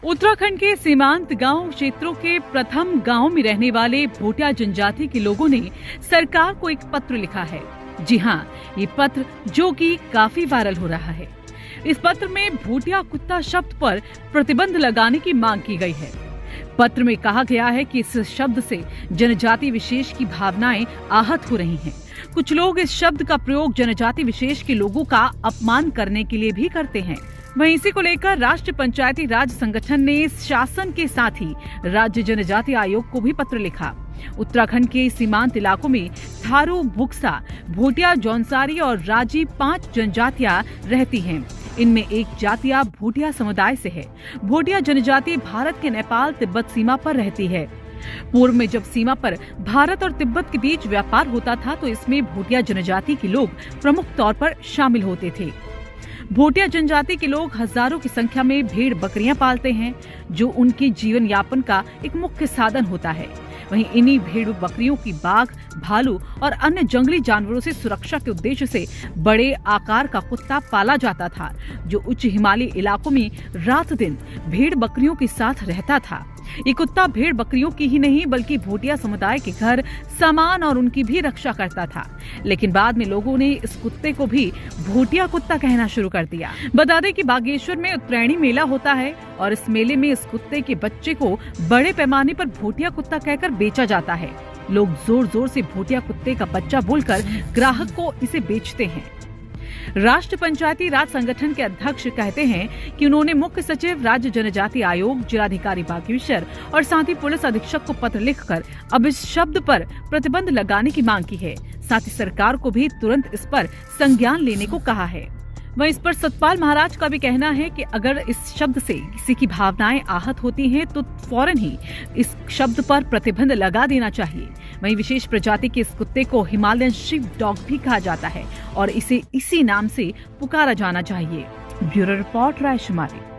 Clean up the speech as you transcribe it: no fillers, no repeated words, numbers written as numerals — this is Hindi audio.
उत्तराखंड के सीमांत गांव क्षेत्रों के प्रथम गांव में रहने वाले भोटिया जनजाति के लोगों ने सरकार को एक पत्र लिखा है। जी हां, ये पत्र जो कि काफी वायरल हो रहा है। इस पत्र में भोटिया कुत्ता शब्द पर प्रतिबंध लगाने की मांग की गई है। पत्र में कहा गया है कि इस शब्द से जनजाति विशेष की भावनाएं आहत हो रही हैं। कुछ लोग इस शब्द का प्रयोग जनजाति विशेष के लोगों का अपमान करने के लिए भी करते हैं। वहीं इसी को लेकर राष्ट्रीय पंचायती राज संगठन ने शासन के साथ ही राज्य जनजाति आयोग को भी पत्र लिखा। उत्तराखंड के सीमांत इलाकों में थारू, बुक्सा, भोटिया, जौनसारी और राजी 5 जनजातियां रहती हैं। इनमें एक जातिया भोटिया समुदाय से है। भोटिया जनजाति भारत के नेपाल तिब्बत सीमा पर रहती है। पूर्व में जब सीमा पर भारत और तिब्बत के बीच व्यापार होता था तो इसमें भोटिया जनजाति के लोग प्रमुख तौर पर शामिल होते थे। भोटिया जनजाति के लोग हजारों की संख्या में भेड़ बकरियां पालते हैं, जो उनके जीवन यापन का एक मुख्य साधन होता है। वहीं इन्हीं भेड़ बकरियों की बाघ, भालू और अन्य जंगली जानवरों से सुरक्षा के उद्देश्य से बड़े आकार का कुत्ता पाला जाता था, जो उच्च हिमालयी इलाकों में रात दिन भेड़ बकरियों के साथ रहता था। ये कुत्ता भेड़ बकरियों की ही नहीं बल्कि भोटिया समुदाय के घर, सामान और उनकी भी रक्षा करता था। लेकिन बाद में लोगों ने इस कुत्ते को भी भोटिया कुत्ता कहना शुरू कर दिया। बता दें कि बागेश्वर में उत्तरायणी मेला होता है और इस मेले में इस कुत्ते के बच्चे को बड़े पैमाने पर भोटिया कुत्ता कहकर बेचा जाता है। लोग जोर जोर से भोटिया कुत्ते का बच्चा बोलकर ग्राहक को इसे बेचते हैं। राष्ट्रीय पंचायती राज संगठन के अध्यक्ष कहते हैं कि उन्होंने मुख्य सचिव, राज्य जनजाति आयोग, जिलाधिकारी बागेश्वर और साथ ही पुलिस अधीक्षक को पत्र लिखकर अब इस शब्द पर प्रतिबंध लगाने की मांग की है। साथ ही सरकार को भी तुरंत इस पर संज्ञान लेने को कहा है। वहीं इस पर सतपाल महाराज का भी कहना है कि अगर इस शब्द से किसी की भावनाएं आहत होती हैं तो फौरन ही इस शब्द पर प्रतिबंध लगा देना चाहिए। वहीं विशेष प्रजाति के इस कुत्ते को हिमालयन शीप डॉग भी कहा जाता है और इसे इसी नाम से पुकारा जाना चाहिए। Bureau report, रायशुमारी।